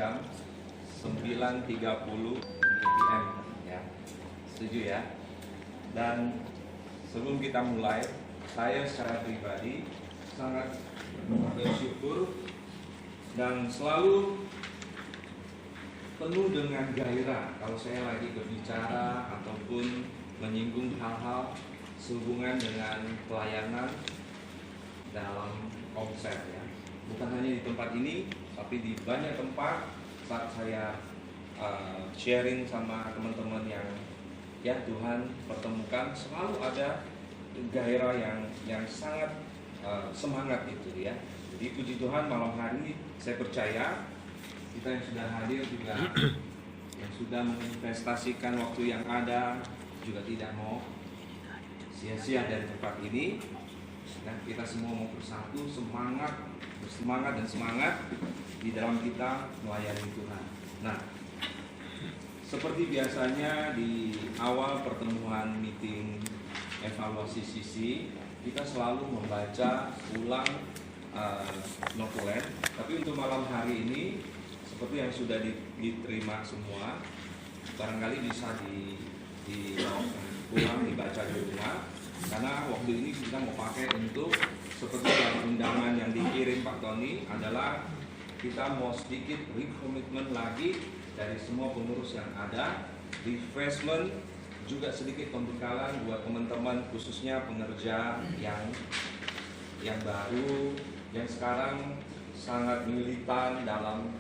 jam 9.30 PM ya. Setuju ya? Dan sebelum kita mulai, saya secara pribadi sangat bersyukur dan selalu penuh dengan gairah kalau saya lagi berbicara ataupun menyinggung hal-hal sehubungan dengan pelayanan dalam konsep ya. Bukan hanya di tempat ini, tapi di banyak tempat saat saya sharing sama teman-teman yang ya Tuhan pertemukan, selalu ada gairah yang sangat semangat itu ya. Jadi puji Tuhan malam hari saya percaya kita yang sudah hadir juga yang sudah menginvestasikan waktu yang ada juga tidak mau sia-sia dari tempat ini, dan kita semua mau bersatu bersemangat dan semangat di dalam kita melayani Tuhan. Nah, seperti biasanya di awal pertemuan meeting evaluasi sisi, kita selalu membaca ulang notulen. Tapi untuk malam hari ini, seperti yang sudah diterima semua, barangkali bisa ulang dibaca di rumah, karena waktu ini kita mau pakai untuk seperti yang undangan yang dikirim Pak Tony adalah kita mau sedikit recommitment lagi dari semua pengurus yang ada, refreshment juga sedikit pembekalan buat teman-teman khususnya pengerja yang baru yang sekarang sangat militan dalam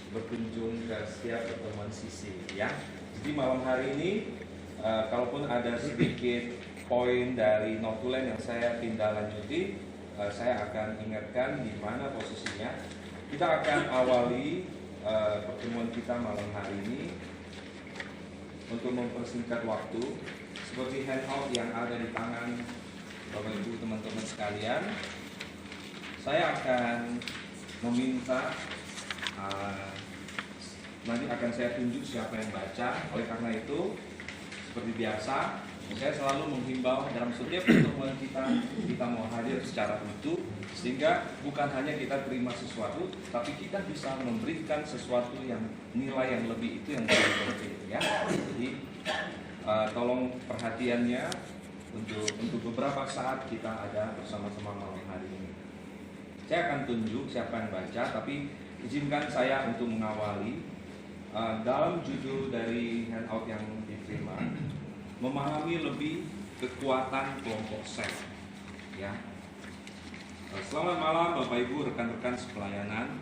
berkunjung ke setiap pertemuan sisi ya. Jadi malam hari ini kalaupun ada sedikit poin dari notulen yang saya tindak lanjuti, saya akan ingatkan di mana posisinya. Kita akan awali pertemuan kita malam hari ini untuk mempersingkat waktu, seperti handout yang ada di tangan Bapak Ibu teman-teman sekalian. Saya akan meminta nanti akan saya tunjuk siapa yang baca. Oleh karena itu, seperti biasa, saya selalu menghimbau dalam setiap pertemuan kita mau hadir secara utuh, sehingga bukan hanya kita terima sesuatu, tapi kita bisa memberikan sesuatu yang nilai yang lebih, itu yang paling penting ya. Jadi tolong perhatiannya untuk beberapa saat kita ada bersama-sama malam hari ini. Saya akan tunjuk siapa yang baca, tapi izinkan saya untuk mengawali dalam judul dari handout yang diterima, memahami lebih kekuatan kelompok sel ya. Selamat malam Bapak Ibu, rekan-rekan sepelayanan.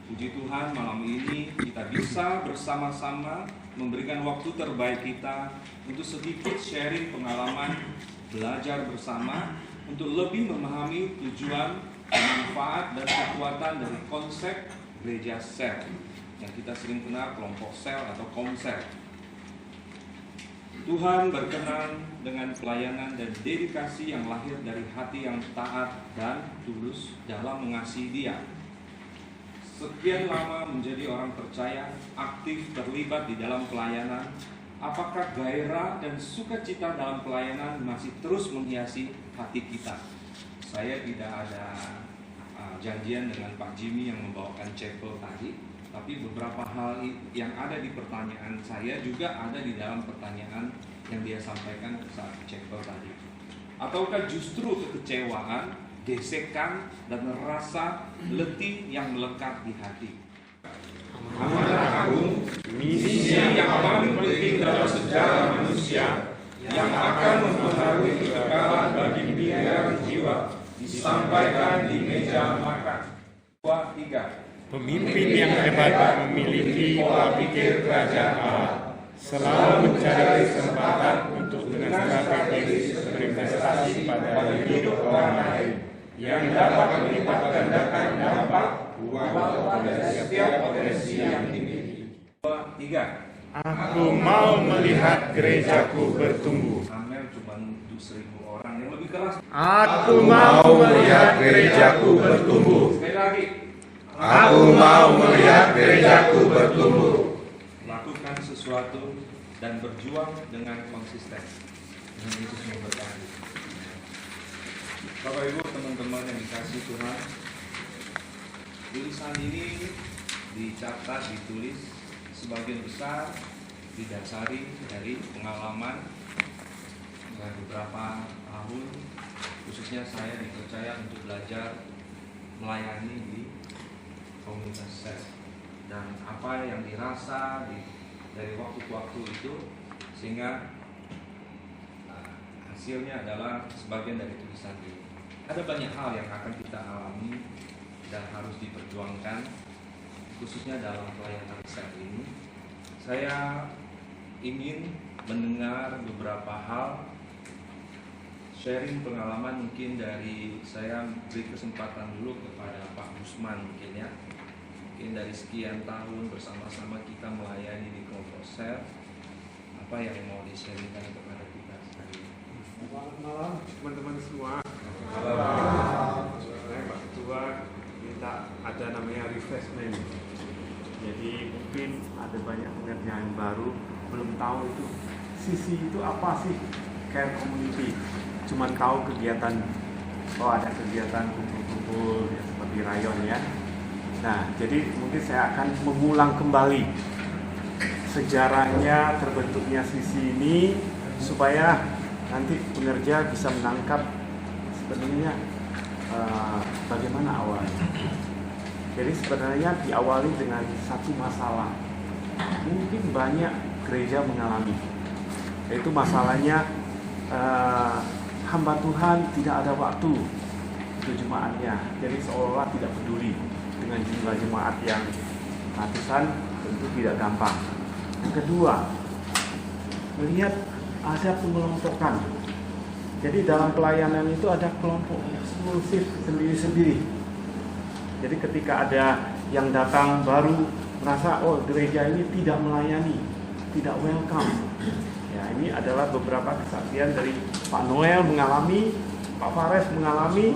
Puji Tuhan malam ini kita bisa bersama-sama memberikan waktu terbaik kita untuk sedikit sharing pengalaman, belajar bersama untuk lebih memahami tujuan, manfaat dan kekuatan dari konsep gereja sel yang kita sering kenal kelompok sel atau komsel. Tuhan berkenan dengan pelayanan dan dedikasi yang lahir dari hati yang taat dan tulus dalam mengasihi Dia. Sekian lama menjadi orang percaya, aktif terlibat di dalam pelayanan, apakah gairah dan sukacita dalam pelayanan masih terus menghiasi hati kita? Saya tidak ada janjian dengan Pak Jimmy yang membawakan chapel tadi, tapi beberapa hal yang ada di pertanyaan saya juga ada di dalam pertanyaan yang dia sampaikan saat chapel tadi. Ataukah justru kekecewaan, gesekan, dan rasa letih yang melekat di hati? Amanah agung, misi yang paling penting dalam sejarah manusia yang akan mempengaruhi kekekalan bagi miliaran jiwa disampaikan di meja makan. 2, 3. Pemimpin yang hebat memiliki pola pikir kerajaan Allah, selalu mencari kesempatan untuk dengan strategis berinvestasi pada hidup orang lain yang dapat melipat gandakan dampak buah dari setiap potensi yang dimiliki. 2, 3. Aku mau melihat gerejaku bertumbuh. Amin, cuma 1.000 orang yang lebih keras. Aku mau melihat gerejaku bertumbuh. Sekali lagi. Aku mau melihat gerejaku bertumbuh. Lakukan sesuatu dan berjuang dengan konsisten. Dengan Yesus memberkati. Bapak Ibu teman-teman yang dikasihi Tuhan, tulisan ini dicatat, ditulis, sebagian besar didasari dari pengalaman beberapa tahun, khususnya saya dipercaya untuk belajar melayani di komunitas sel, dan apa yang dirasa dari waktu ke waktu itu, sehingga hasilnya adalah sebagian dari tulisan ini. Ada banyak hal yang akan kita alami dan harus diperjuangkan, khususnya dalam pelayanan sel ini. Saya ingin mendengar beberapa hal, sharing pengalaman mungkin dari saya, beri kesempatan dulu kepada Pak Gusman mungkin ya. Mungkin dari sekian tahun bersama-sama kita melayani di kelompok sel, apa yang mau di-sharingkan kepada kita sekali. Selamat malam teman-teman semua. Sebenarnya Pak Ketua minta ada namanya refreshment. Jadi mungkin ada banyak pengerjaan baru belum tahu itu sisi itu apa sih care community. Cuman tahu kegiatan, ada kegiatan kumpul-kumpul ya, seperti rayon ya. Nah, jadi mungkin saya akan mengulang kembali sejarahnya terbentuknya sisi ini supaya nanti pengerja bisa menangkap sebenarnya bagaimana awalnya. Jadi sebenarnya diawali dengan satu masalah, mungkin banyak gereja mengalami, yaitu masalahnya hamba Tuhan tidak ada waktu untuk jemaatnya, jadi seolah-olah tidak peduli dengan jumlah jemaat yang ratusan, tentu tidak gampang. Yang kedua, melihat ada pengelompokan. Jadi dalam pelayanan itu ada kelompok eksklusif sendiri-sendiri. Jadi ketika ada yang datang baru merasa gereja ini tidak melayani, tidak welcome. Ya, ini adalah beberapa kesaksian dari Pak Noel mengalami, Pak Fares mengalami,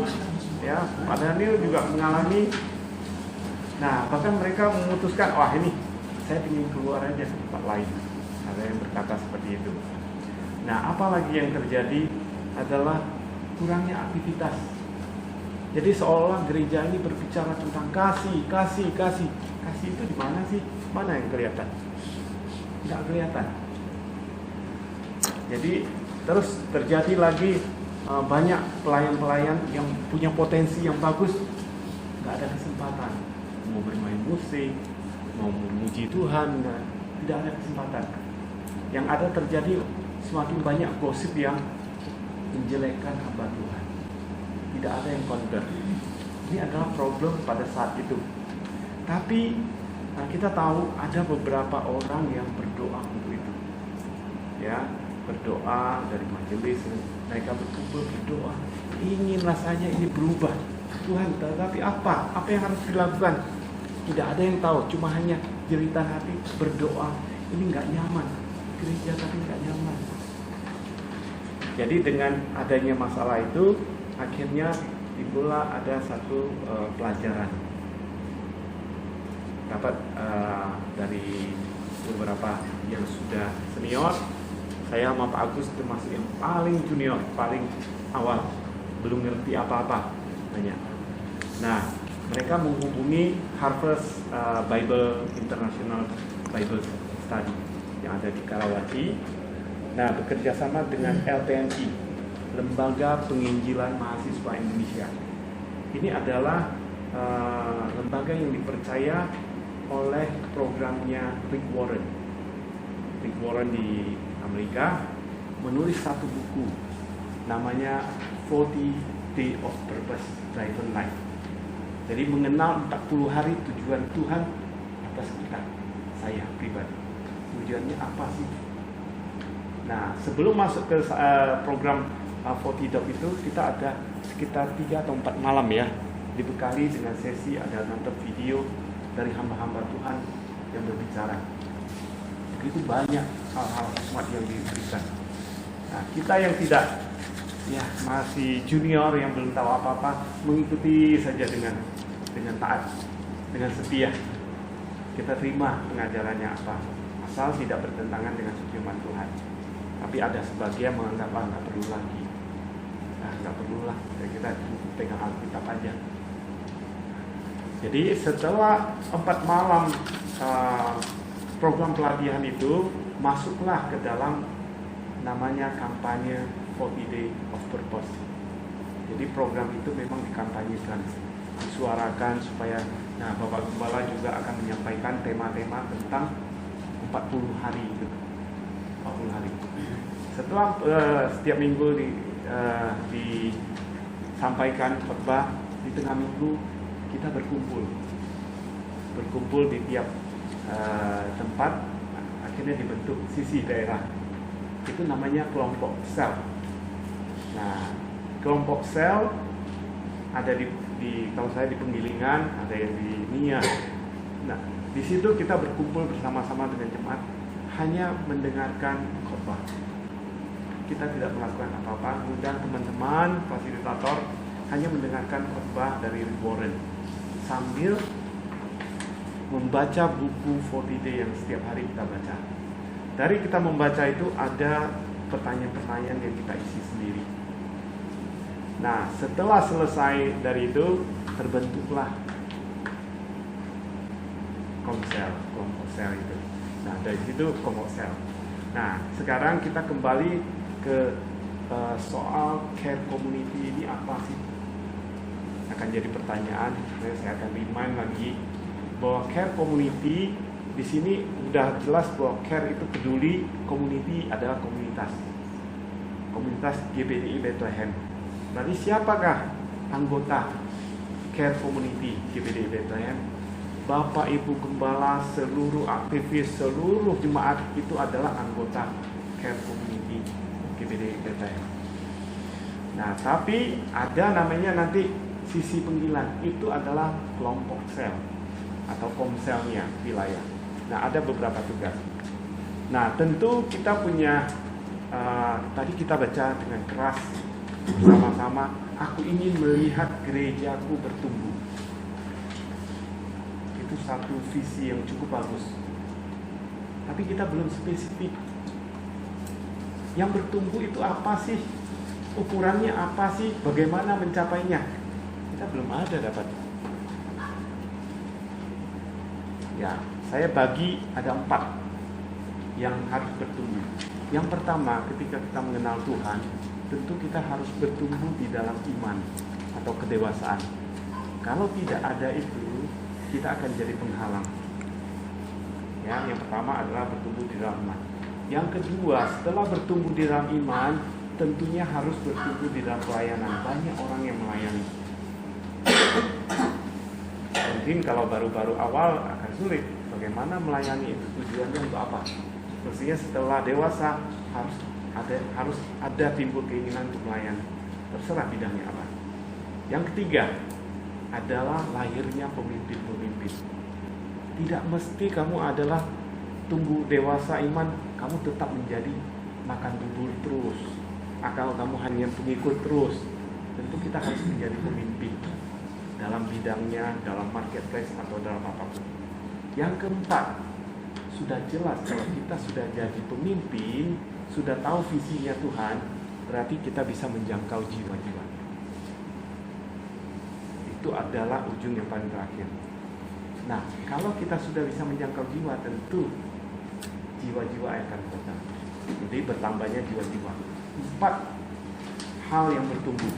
ya, Pak Daniel juga mengalami. Nah, bahkan mereka memutuskan, ini saya ingin keluar aja ke tempat lain. Ada yang berkata seperti itu. Nah, apalagi yang terjadi adalah kurangnya aktivitas. Jadi seolah gereja ini berbicara tentang kasih. Kasih itu di mana sih? Mana yang kelihatan? Tidak kelihatan. Jadi terus terjadi lagi banyak pelayan-pelayan yang punya potensi yang bagus, nggak ada kesempatan. Mau bermain musik, mau memuji Tuhan, tidak ada kesempatan. Yang ada terjadi semakin banyak gosip yang menjelekkan hamba Tuhan. Tidak ada yang convert. Ini adalah problem pada saat itu. Tapi kita tahu ada beberapa orang yang berdoa untuk itu. Ya, berdoa dari majelis, mereka berkumpul berdoa, ingin rasanya ini berubah. Tuhan, tapi apa yang harus dilakukan? Tidak ada yang tahu, cuma hanya jeritan hati berdoa. Ini nggak nyaman, gereja tapi nggak nyaman. Jadi dengan adanya masalah itu, akhirnya timbullah ada satu pelajaran. Dapat dari beberapa yang sudah senior, saya sama Pak Agus termasuk yang paling junior, paling awal, belum ngerti apa-apa banyak. Nah, mereka menghubungi Harvest Bible International Bible Study yang ada di Karawaci. Nah, bekerja sama dengan LPMI, Lembaga Penginjilan Mahasiswa Indonesia. Ini adalah lembaga yang dipercaya oleh programnya Rick Warren. Rick Warren di Amerika menulis satu buku namanya 40 Day of Purpose Driven Life. Jadi mengenal 40 hari tujuan Tuhan atas kita, saya pribadi. Tujuannya apa sih? Nah, sebelum masuk ke program 40 Day itu, kita ada sekitar 3 atau 4 malam ya, dibekali dengan sesi ada nonton video dari hamba-hamba Tuhan yang berbicara. Begitu banyak hal-hal hikmat yang diberikan. Nah, kita yang tidak, masih junior yang belum tahu apa-apa, mengikuti saja dengan taat, dengan setia. Kita terima pengajarannya apa, asal tidak bertentangan dengan firman Tuhan. Tapi ada sebagian menganggap nggak perlu lagi. Nggak perlu lah, kita pegang Alkitab aja. Jadi setelah 4 malam program pelatihan itu, masuklah ke dalam namanya kampanye 40 Day of Purpose. Jadi program itu memang dikampanyekan, disuarakan supaya Bapak Gembala juga akan menyampaikan tema-tema tentang 40 hari itu. 40 hari. Setelah setiap minggu disampaikan khotbah, di tengah minggu kita berkumpul di tiap tempat, akhirnya dibentuk sisi daerah. Itu namanya kelompok sel. Nah, kelompok sel ada di kalau saya di Penggilingan, ada yang di Nia. Nah, di situ kita berkumpul bersama-sama dengan jemaat, hanya mendengarkan khotbah. Kita tidak melakukan apa-apa, undang teman-teman fasilitator hanya mendengarkan khotbah dari Rick Warren sambil membaca buku 40 Day yang setiap hari kita baca. Dari kita membaca itu ada pertanyaan-pertanyaan yang kita isi sendiri. Nah, setelah selesai dari itu, terbentuklah komsel, kelompok sel itu. Nah, dari situ kelompok sel. Nah, sekarang kita kembali ke soal care community ini apa sih? Akan jadi pertanyaan. Saya akan remind lagi bahwa care community di sini udah jelas bahwa care itu peduli, community adalah komunitas GBDI Bethlehem. Berarti siapakah anggota care community GBDI Bethlehem? Bapak Ibu Gembala, seluruh aktivis, seluruh jemaat itu adalah anggota care community GBDI Bethlehem. Nah, tapi ada namanya nanti sisi Penggilan, itu adalah kelompok sel atau komselnya wilayah. Nah, ada beberapa tugas. Nah, tentu kita punya tadi kita baca dengan keras bersama-sama, aku ingin melihat gerejaku bertumbuh. Itu satu visi yang cukup bagus. Tapi kita belum spesifik. Yang bertumbuh itu apa sih? Ukurannya apa sih? Bagaimana mencapainya? Kita belum ada dapat. Ya, saya bagi ada 4 yang harus bertumbuh. Yang pertama, ketika kita mengenal Tuhan, tentu kita harus bertumbuh di dalam iman atau kedewasaan. Kalau tidak ada itu, kita akan jadi penghalang. Ya, yang pertama adalah bertumbuh di dalam iman. Yang kedua, setelah bertumbuh di dalam iman, tentunya harus bertumbuh di dalam pelayanan. Banyak orang yang melayani. Mungkin kalau baru-baru awal akan sulit. Bagaimana melayani itu, tujuannya untuk apa? Mestinya setelah dewasa harus ada timbul keinginan untuk melayani. Terserah bidangnya apa. Yang ketiga adalah lahirnya pemimpin-pemimpin. Tidak mesti kamu adalah tumbuh dewasa iman, kamu tetap menjadi makan bubur terus. Kalau kamu hanya pengikut terus, tentu kita harus menjadi pemimpin dalam bidangnya, dalam marketplace atau dalam apapun. Yang keempat, sudah jelas kalau kita sudah jadi pemimpin, sudah tahu visinya Tuhan, berarti kita bisa menjangkau jiwa-jiwa. Itu adalah ujung yang paling terakhir. Nah, kalau kita sudah bisa menjangkau jiwa, tentu jiwa-jiwa akan bertambah. Jadi bertambahnya jiwa-jiwa. 4 hal yang bertumbuh.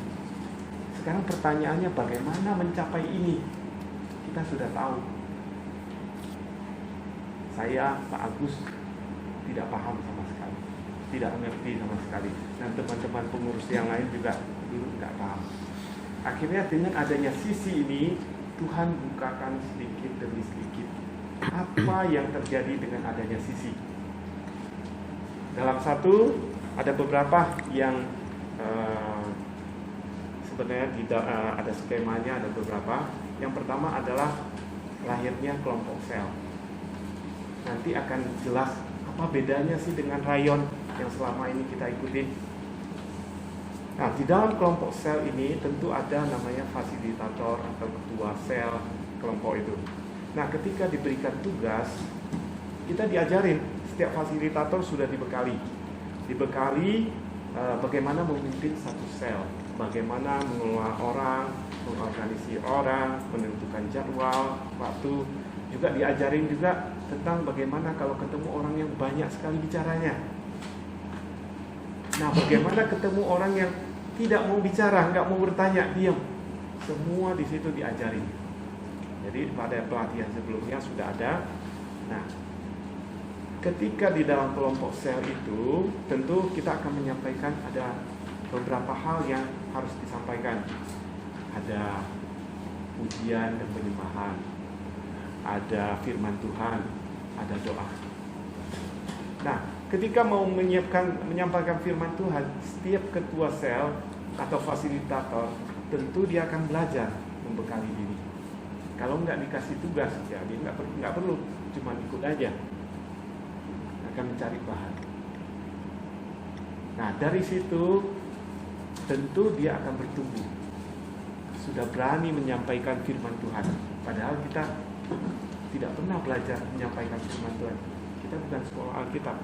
Sekarang pertanyaannya bagaimana mencapai ini? Kita sudah tahu. Saya, Pak Agus, tidak paham sama sekali. Tidak mengerti sama sekali. Dan teman-teman pengurus yang lain juga dulu tidak paham. Akhirnya dengan adanya sisi ini, Tuhan bukakan sedikit demi sedikit apa yang terjadi dengan adanya sisi. Dalam satu, ada beberapa yang sebenarnya tidak ada skemanya, ada beberapa. Yang pertama adalah lahirnya kelompok sel. Nanti akan jelas apa bedanya sih dengan rayon yang selama ini kita ikutin. Nah, di dalam kelompok sel ini tentu ada namanya fasilitator atau ketua sel kelompok itu. Nah, ketika diberikan tugas, kita diajarin, setiap fasilitator sudah dibekali bagaimana memimpin satu sel, bagaimana mengelola orang, mengorganisir orang, menentukan jadwal, waktu. Juga diajarin juga tentang bagaimana kalau ketemu orang yang banyak sekali bicaranya. Nah, bagaimana ketemu orang yang tidak mau bicara, nggak mau bertanya, diam. Semua di situ diajarin. Jadi pada pelatihan sebelumnya sudah ada. Nah, ketika di dalam kelompok sel itu, tentu kita akan menyampaikan ada beberapa hal yang harus disampaikan. Ada pujian dan penyembahan, ada firman Tuhan, ada doa. Nah, ketika mau menyampaikan firman Tuhan, setiap ketua sel atau fasilitator tentu dia akan belajar membekali diri. Kalau nggak dikasih tugas, ya dia nggak perlu, cuma ikut aja. Akan mencari bahan. Nah, dari situ tentu dia akan bertumbuh. Sudah berani menyampaikan firman Tuhan. Padahal kita tidak pernah belajar menyampaikan firman Tuhan. Kita bukan sekolah Alkitab.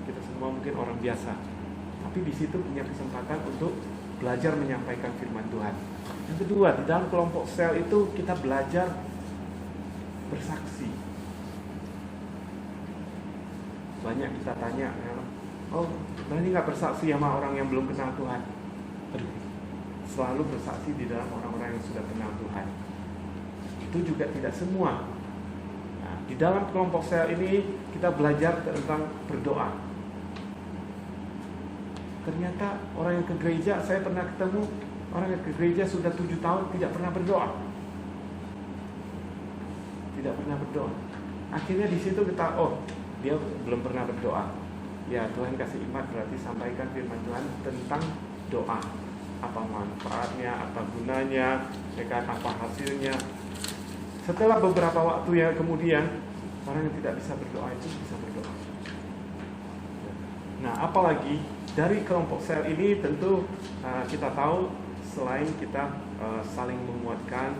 Kita semua mungkin orang biasa. Tapi di situ punya kesempatan untuk belajar menyampaikan firman Tuhan. Yang kedua, di dalam kelompok sel itu kita belajar bersaksi. Banyak kita tanya, oh berani nggak bersaksi sama orang yang belum kenal Tuhan? Aduh, selalu bersaksi di dalam orang-orang yang sudah kenal Tuhan. Itu juga tidak semua. Nah, di dalam kelompok sel ini kita belajar tentang berdoa. Ternyata orang yang ke gereja, saya pernah ketemu orang yang ke gereja sudah 7 tahun tidak pernah berdoa. Tidak pernah berdoa. Akhirnya di situ kita, oh dia belum pernah berdoa. Ya Tuhan kasih iman, berarti sampaikan firman Tuhan tentang doa. Apa manfaatnya, apa gunanya, apa hasilnya. Setelah beberapa waktu yang kemudian, orang yang tidak bisa berdoa itu bisa berdoa. Nah, apalagi dari kelompok sel ini tentu kita tahu selain kita saling menguatkan,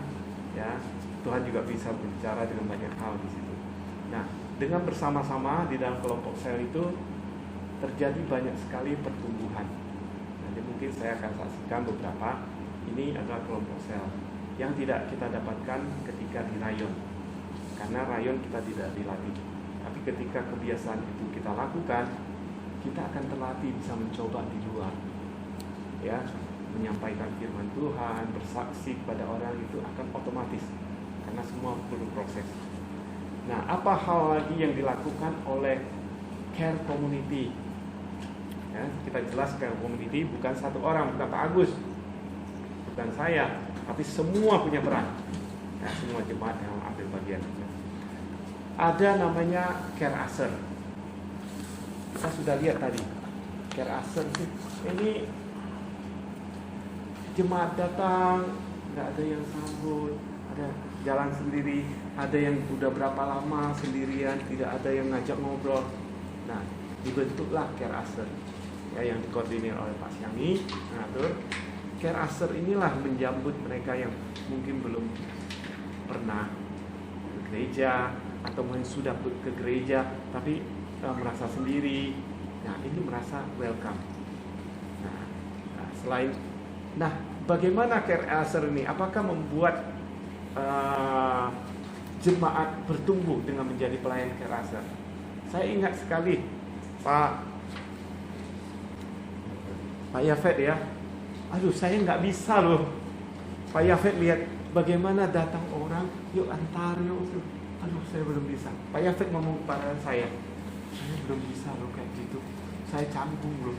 ya Tuhan juga bisa berbicara dengan banyak hal di situ. Nah, dengan bersama-sama di dalam kelompok sel itu terjadi banyak sekali pertumbuhan. Nanti mungkin saya akan saksikan beberapa. Ini adalah kelompok sel yang tidak kita dapatkan ketika di rayon, karena rayon kita tidak dilatih. Tapi ketika kebiasaan itu kita lakukan, kita akan terlatih bisa mencoba di luar, ya, menyampaikan firman Tuhan, bersaksi kepada orang itu akan otomatis, karena semua perlu proses. Nah, apa hal lagi yang dilakukan oleh care community? Ya, kita jelas care community bukan satu orang, bukan Pak Agus, bukan saya, tapi semua punya peran. Ya, semua jemaat yang ambil bagian. Ada namanya care aser. Kita sudah lihat tadi care aser ini jemaat datang nggak ada yang sambut, ada jalan sendiri, ada yang udah berapa lama sendirian, tidak ada yang ngajak ngobrol. Nah, dibentuklah care aser, ya, yang dikoordinir oleh Pak Syami mengatur. Care aser inilah menjemput mereka yang mungkin belum pernah ke gereja atau mungkin sudah ke gereja tapi merasa sendiri. Nah, ini merasa welcome. Nah, bagaimana care aser ini? Apakah membuat jemaat bertumbuh dengan menjadi pelayan care aser? Saya ingat sekali Pak Yafet, ya. Aduh, saya nggak bisa loh. Pak Yafet lihat bagaimana datang orang, yuk antar, yuk. Aduh, saya belum bisa. Pak Yafet ngomong kepada saya belum bisa loh kayak gitu. Saya canggung loh.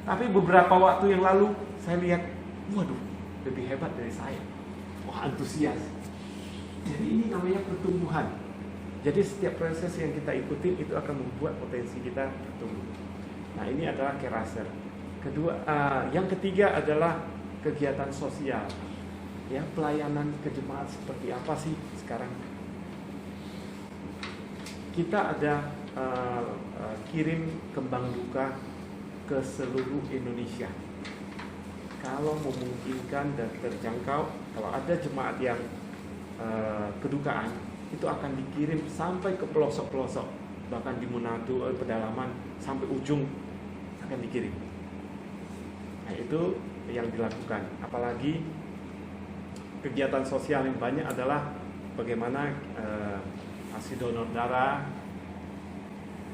Tapi beberapa waktu yang lalu saya lihat, waduh, lebih hebat dari saya. Wah, antusias. Jadi ini namanya pertumbuhan. Jadi setiap proses yang kita ikuti itu akan membuat potensi kita bertumbuh. Nah, ini adalah care aser. Yang ketiga adalah kegiatan sosial. Ya, pelayanan ke jemaat seperti apa sih sekarang? Kita ada kirim kembang duka ke seluruh Indonesia. Kalau memungkinkan dan terjangkau, kalau ada jemaat yang kedukaan, itu akan dikirim sampai ke pelosok-pelosok, bahkan di Manado, pedalaman sampai ujung akan dikirim. Nah, itu yang dilakukan. Apalagi kegiatan sosial yang banyak adalah bagaimana aksi donor darah,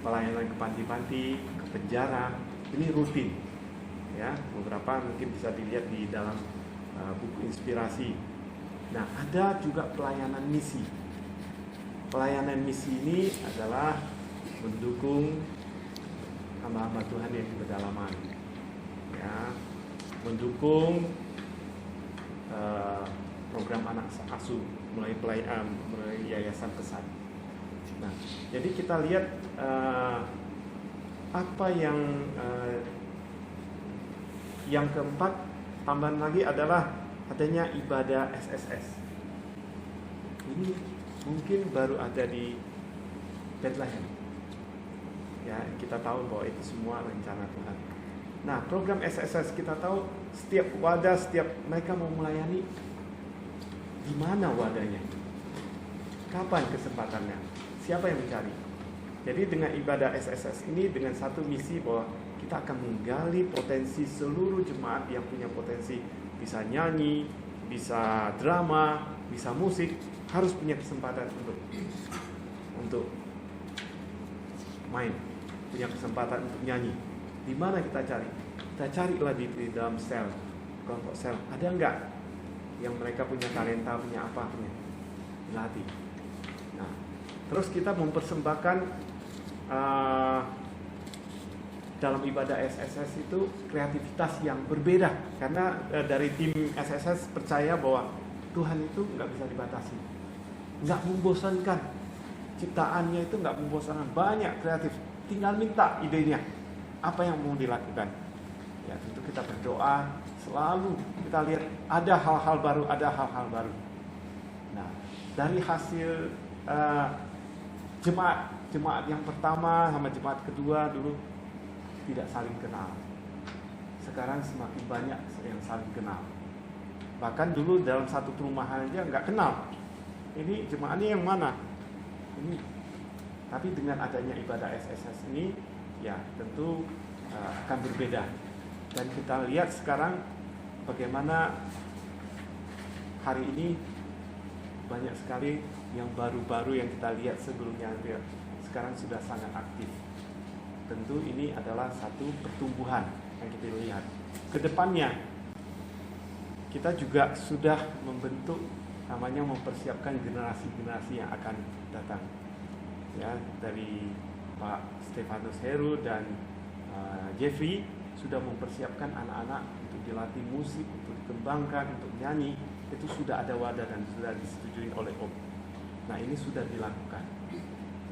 pelayanan ke panti-panti, ke penjara, ini rutin. Ya, beberapa mungkin bisa dilihat di dalam buku inspirasi. Nah, ada juga pelayanan misi. Pelayanan misi ini adalah mendukung hamba-hamba Tuhan yang di pedalaman, ya, mendukung program anak asuh mulai yayasan pesan. Nah, jadi kita lihat apa yang keempat, tambahan lagi adalah adanya ibadah SSS. Ini mungkin baru ada di Bethlehem. Ya, kita tahu bahwa itu semua rencana Tuhan. Nah, program SSS kita tahu setiap wadah, setiap mereka mau melayani, di mana wadahnya? Kapan kesempatannya? Siapa yang mencari? Jadi dengan ibadah SSS ini, dengan satu misi bahwa kita akan menggali potensi seluruh jemaat yang punya potensi, bisa nyanyi, bisa drama, bisa musik, harus punya kesempatan untuk main, punya kesempatan untuk nyanyi. Di mana kita cari? Kita carilah di dalam sel, kelompok sel. Ada enggak yang mereka punya talenta, punya apa, punya dilatih. Nah, terus kita mempersembahkan dalam ibadah SSS itu kreativitas yang berbeda, karena dari tim SSS percaya bahwa Tuhan itu nggak bisa dibatasi, nggak membosankan, ciptaannya itu nggak membosankan, banyak kreatif, tinggal minta idenya apa yang mau dilakukan. Ya, tentu kita berdoa selalu, kita lihat ada hal-hal baru. Nah, dari hasil jemaat yang pertama sama jemaat kedua dulu tidak saling kenal. Sekarang semakin banyak yang saling kenal. Bahkan dulu dalam satu perumahan aja nggak kenal. Ini jemaatnya yang mana? Ini. Tapi dengan adanya ibadah SSS ini, ya tentu akan berbeda. Dan kita lihat sekarang bagaimana hari ini banyak sekali yang baru-baru yang kita lihat sebelumnya, sekarang sudah sangat aktif. Tentu ini adalah satu pertumbuhan yang kita lihat. Kedepannya kita juga sudah membentuk, namanya mempersiapkan generasi-generasi yang akan datang. Ya, dari Pak Stefanus Heru dan Jeffrey sudah mempersiapkan anak-anak untuk dilatih musik, untuk dikembangkan, untuk nyanyi. Itu sudah ada wadah dan sudah disetujui oleh Om. Nah, ini sudah dilakukan.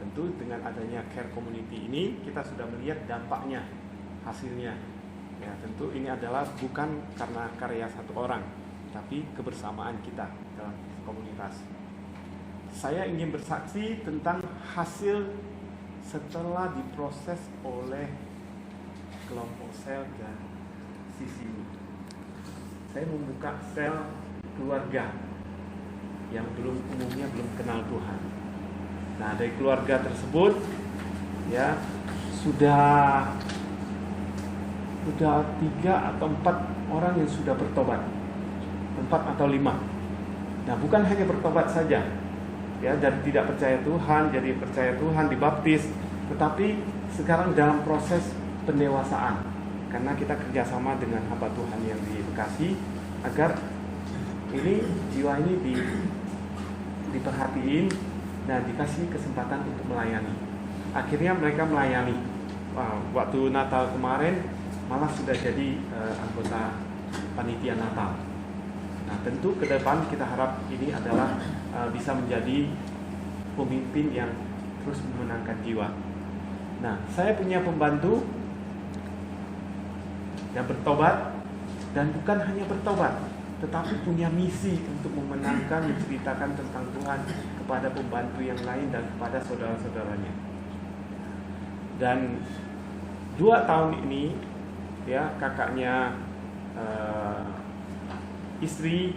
Tentu dengan adanya care community ini kita sudah melihat dampaknya, hasilnya. Ya, tentu ini adalah bukan karena karya satu orang, tapi kebersamaan kita dalam komunitas. Saya ingin bersaksi tentang hasil setelah diproses oleh kelompok sel dan sisi. Saya membuka sel keluarga yang umumnya belum kenal Tuhan. Nah, dari keluarga tersebut ya sudah 3 atau 4 orang yang sudah bertobat, 4 atau 5. Nah, bukan hanya bertobat saja, ya, dari tidak percaya Tuhan jadi percaya Tuhan, dibaptis, tetapi sekarang dalam proses pendewasaan, karena kita kerjasama dengan hamba Tuhan yang di Bekasi agar ini jiwa ini diperhatiin dan dikasih kesempatan untuk melayani. Akhirnya mereka melayani. Waktu Natal kemarin malah sudah jadi anggota panitia Natal. Nah, tentu ke depan kita harap ini adalah bisa menjadi pemimpin yang terus memenangkan jiwa. Nah, saya punya pembantu yang bertobat, dan bukan hanya bertobat, tetapi punya misi untuk memenangkan, menceritakan tentang Tuhan kepada pembantu yang lain dan kepada saudara-saudaranya. Dan 2 tahun ini, ya, kakaknya istri,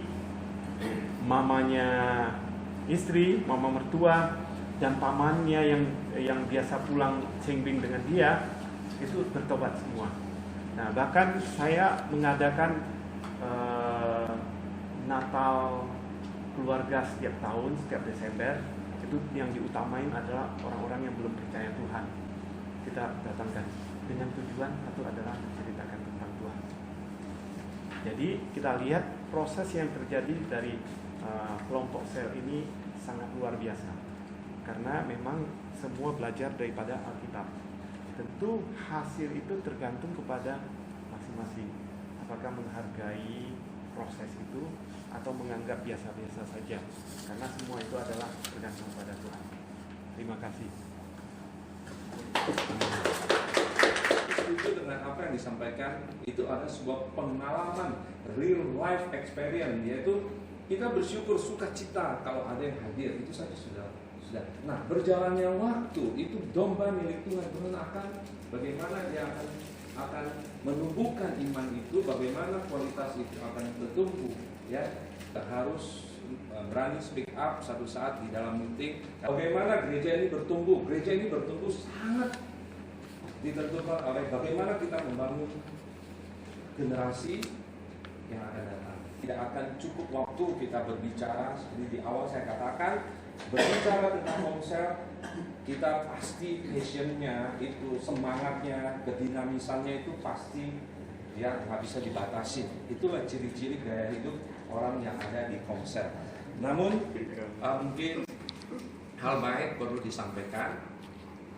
mamanya istri, mama mertua, dan pamannya yang biasa pulang cengbing dengan dia itu bertobat semua. Nah, bahkan saya mengadakan Natal keluarga setiap tahun, setiap Desember itu yang diutamain adalah orang-orang yang belum percaya Tuhan. Kita datangkan dengan tujuan satu adalah menceritakan tentang Tuhan. Jadi kita lihat proses yang terjadi dari kelompok sel ini sangat luar biasa, karena memang semua belajar daripada Alkitab. Tentu hasil itu tergantung kepada masing-masing, apakah menghargai proses itu atau menganggap biasa-biasa saja, karena semua itu adalah tergantung pada Tuhan. Terima kasih. Setuju dengan apa yang disampaikan. Itu ada sebuah pengalaman real life experience, yaitu kita bersyukur sukacita kalau ada yang hadir, itu saja sudah. Nah, berjalannya waktu itu domba milik Tuhan. Tuhan akan bagaimana dia akan menumbuhkan iman itu, bagaimana kualitas itu akan bertumbuh, ya. Kita harus berani speak up satu saat di dalam meeting. Bagaimana gereja ini bertumbuh? Gereja ini bertumbuh sangat ditentukan oleh bagaimana kita membangun generasi yang akan datang. Tidak akan cukup waktu kita berbicara seperti di awal saya katakan, berbicara tentang Komsel, kita pasti passionnya itu, semangatnya, kedinamisannya itu pasti ya nggak bisa dibatasi. Itulah ciri-ciri gaya hidup orang yang ada di Komsel. Namun mungkin hal baik perlu disampaikan.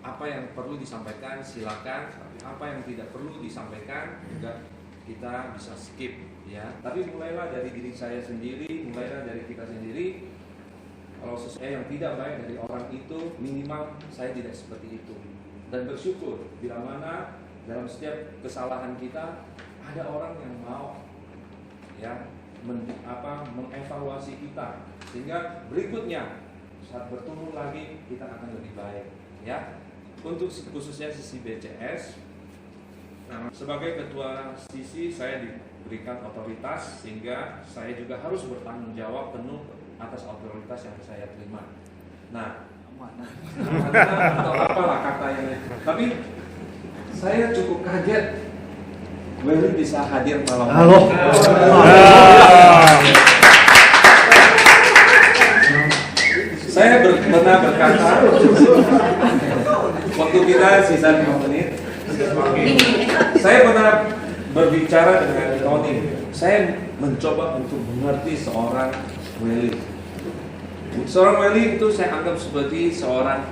Apa yang perlu disampaikan silakan, apa yang tidak perlu disampaikan juga kita bisa skip, ya. Tapi mulailah dari diri saya sendiri, mulailah dari kita sendiri. Kalau sesuatu yang tidak baik dari orang itu, minimal saya tidak seperti itu. Dan bersyukur bila mana dalam setiap kesalahan kita ada orang yang mau ya mengevaluasi kita, sehingga berikutnya saat bertemu lagi kita akan lebih baik, ya. Untuk khususnya sisi BCS, sebagai ketua sisi saya diberikan otoritas, sehingga saya juga harus bertanggung jawab penuh atas otoritas yang saya terima. Nah, atau apalah katanya. Tapi saya cukup kaget Welly bisa hadir malam ini. Saya pernah berkata waktu kita sisa 5 menit, saya pernah berbicara dengan Tony. Saya mencoba untuk mengerti seorang Welly. Seorang Welly itu saya anggap seperti seorang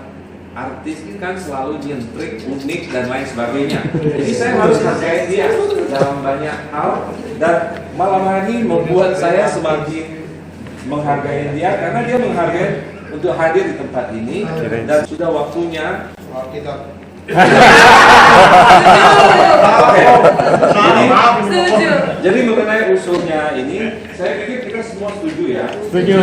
artis, kan selalu nyentrik, unik dan lain sebagainya. Jadi saya harus hargai dia dalam banyak hal, dan malam hari ini membuat saya semakin menghargai dia karena dia menghargai untuk hadir di tempat ini, dan sudah waktunya kita. Jadi mengenai usulnya ini, saya pikir kita semua setuju ya. Setuju.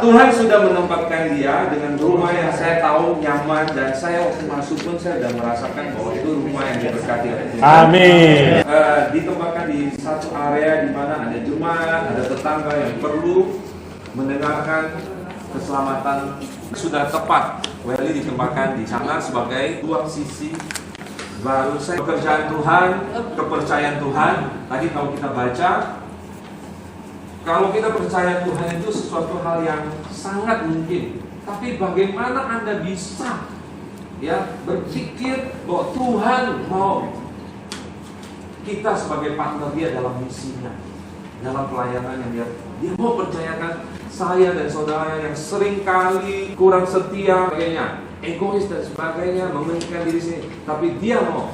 Tuhan sudah menempatkan dia dengan rumah yang saya tahu nyaman, dan saya waktu masuk pun saya sudah merasakan bahwa itu rumah yang diberkati oleh Tuhan. Amin. Ditempatkan di satu area di mana ada jemaat, ada tetangga yang perlu mendengarkan keselamatan. Sudah tepat Welly ditempatkan di sana sebagai dua sisi baru saya. Pekerjaan Tuhan, kepercayaan Tuhan. Tadi kalau kita baca, kalau kita percaya Tuhan itu sesuatu hal yang sangat mungkin. Tapi bagaimana Anda bisa ya berpikir bahwa Tuhan mau kita sebagai partner dia dalam misinya, dalam pelayanan yang dia mau percayakan saya dan saudara yang sering kali kurang setia, sebagainya, egois dan sebagainya, mementingkan diri sendiri. Tapi dia mau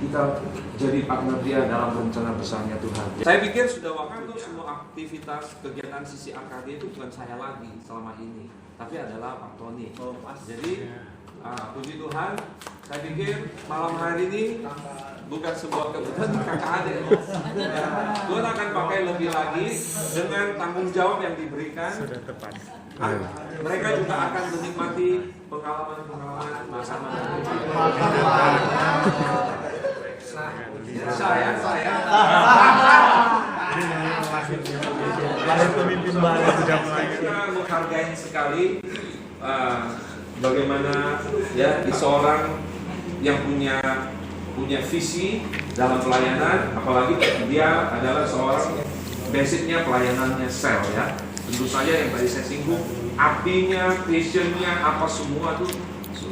kita jadi partner dia dalam rencana besarnya Tuhan. Saya pikir sudah waktu semua aktivitas kegiatan sisi AKD itu bukan saya lagi selama ini, tapi adalah Pak Tony. Jadi puji Tuhan, saya pikir malam hari ini bukan sebuah kebutuhan kakak adik. Tuhan akan pakai lebih lagi dengan tanggung jawab yang diberikan. Sudah tepat. Mereka juga akan menikmati pengalaman-pengalaman masa-masa. Saya Pemimpin baru sudah mulai. kita menghargai sekali bagaimana ya seorang yang punya punya visi dalam pelayanan, apalagi dia adalah seorang basicnya pelayanannya sel ya. Tentu saja yang tadi saya singgung, artinya, passionnya, apa semua tuh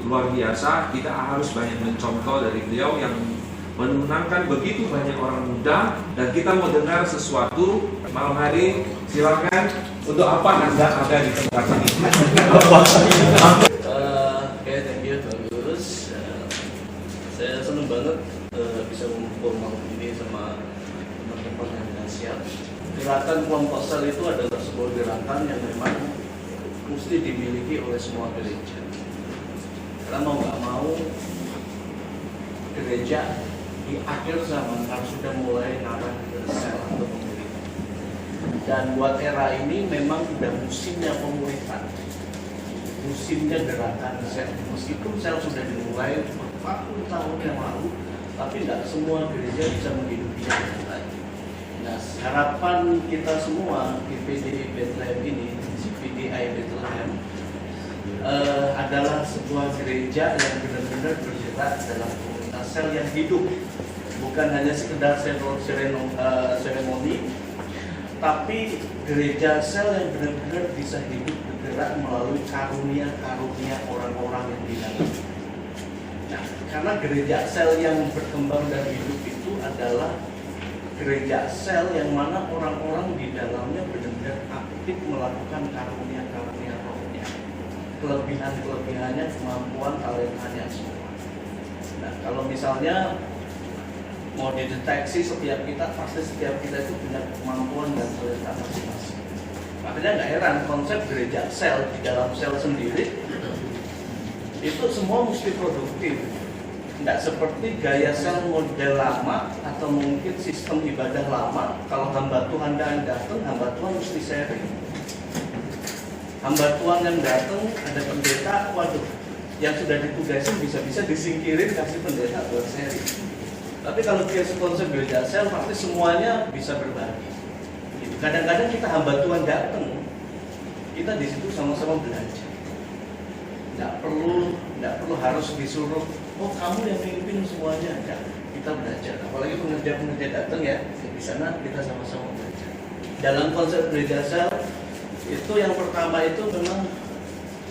luar biasa. Kita harus banyak mencontoh dari beliau yang menenangkan begitu banyak orang muda. Dan kita mau dengar sesuatu malam hari, silakan. Untuk apa Anda ada di tempat ini? Oke, thank you, bagus. Saya senang banget bisa mengumpul malam ini sama teman-teman yang dahsyat. Gerakan kelompok sel itu adalah sebuah gerakan yang memang mesti dimiliki oleh semua gereja. Karena mau nggak mau, gereja di akhir zaman harus sudah mulai ngarah ke sel atau pemulihan. Dan buat era ini memang sudah musimnya pemulihan, musimnya gerakan sel. Meskipun sel sudah dimulai 40 tahun yang lalu, tapi tidak semua gereja bisa menghidupinya dengan baik. Nah, harapan kita semua di PDI Bethlehem ini, PDI Bethlehem, adalah sebuah gereja yang benar-benar bergerak dalam komunitas sel yang hidup, bukan hanya sekedar seremoni, tapi gereja sel yang benar-benar bisa hidup bergerak melalui karunia-karunia orang-orang yang di dalam. Nah, karena gereja sel yang berkembang dan hidup itu adalah gereja sel yang mana orang-orang di dalamnya benar-benar aktif melakukan karunia-karunia rohnya, kelebihan-kelebihannya, kemampuan, talentanya semua. Nah, kalau misalnya mau dideteksi setiap kita, pasti setiap kita itu punya kemampuan dan talenta masing-masing. Makanya nggak heran konsep gereja sel di dalam sel sendiri itu semua mesti produktif. Nggak seperti gaya sel model lama atau mungkin sistem ibadah lama. Kalau hamba Tuhan yang datang, hamba Tuhan mesti sharing. Hamba Tuhan yang datang ada pendeta, waduh, yang sudah ditugasin bisa-bisa disingkirin kasih pendeta buat sharing. Tapi kalau dia konsep gereja sel, pasti semuanya bisa berbagi. Gitu. Kadang-kadang kita hamba Tuhan datang, kita di situ sama-sama belajar. Nggak perlu harus disuruh, oh kamu yang mimpin semuanya. Enggak, kita belajar. Apalagi pengerja-pengerja datang ya, di sana kita sama-sama belajar. Dalam konsep gereja sel, itu yang pertama itu memang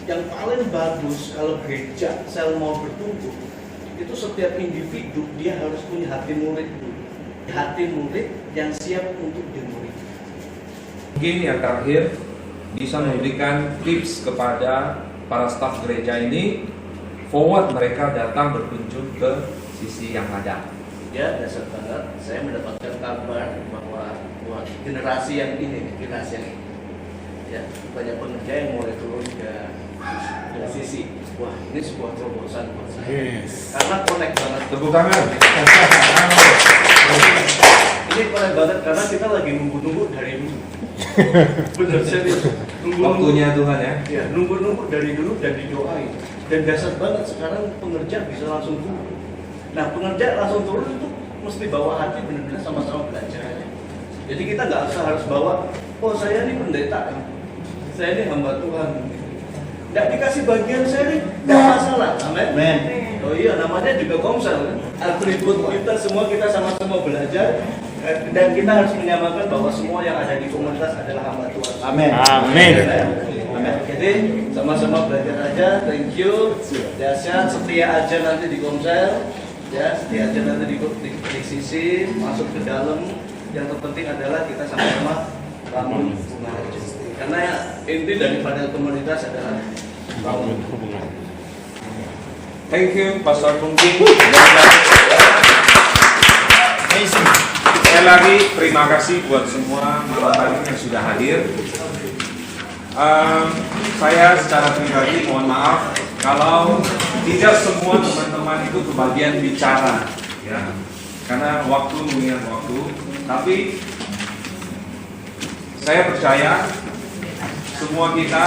yang paling bagus kalau gereja sel mau bertumbuh, itu setiap individu dia harus punya hati murid dulu. Hati murid yang siap untuk dimurid. Mungkin yang terakhir bisa memberikan tips kepada para staf gereja ini, forward mereka datang berkunjung ke sisi yang ada. Ya, dasar banget. Saya mendapatkan kabar bahwa generasi yang ini, ya, banyak pengerja yang mulai turun ke sisi. Wah, ini sebuah terobosan buat saya. Yes. Karena connect banget. Tepuk tangan. Ini connect banget karena kita lagi nunggu-nunggu dari dulu. Bener, serius. Waktunya Tuhan ya. Ya, nunggu-nunggu dari dulu dan didoain. Dan dasar banget sekarang pengerja bisa langsung turun. Nah, pengerja langsung turun itu mesti bawa hati benar-benar sama-sama belajar aja. Jadi kita nggak usah harus bawa, oh saya ini pendeta, saya ini hamba Tuhan. Nggak dikasih bagian sharing, nggak masalah. Amin. Oh iya, namanya juga komsel kan. Atribut kita semua kita sama-sama belajar. Dan kita harus menyamakan bahwa semua yang ada di komunitas adalah hamba Tuhan. Amin. Amin. Jadi sama-sama belajar aja. Thank you. Dahsyat, setia aja nanti di komsel. Ya, setia aja nanti di sisi masuk ke dalam. Yang terpenting adalah kita sama-sama bangun hubungan. Karena inti daripada komunitas adalah bangun hubungan. Thank you, Pastor Pungking. Sekali lagi terima kasih buat semua malam hari yang sudah hadir. Saya secara pribadi mohon maaf kalau tidak semua teman-teman itu kebagian bicara, ya, karena waktu mengingat waktu. Tapi saya percaya semua kita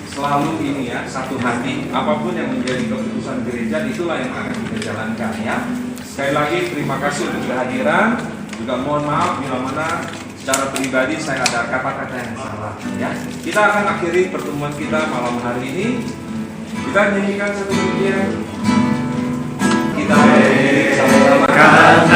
selalu ini ya, satu hati. Apapun yang menjadi keputusan gereja itulah yang akan kita jalankan ya. Sekali lagi terima kasih untuk kehadiran. Juga mohon maaf bila mana secara pribadi saya ada kata-kata yang salah ya. Kita akan akhiri pertemuan kita malam hari ini. Kita nyanyikan satu pujian. Kita berdiri bersama. karena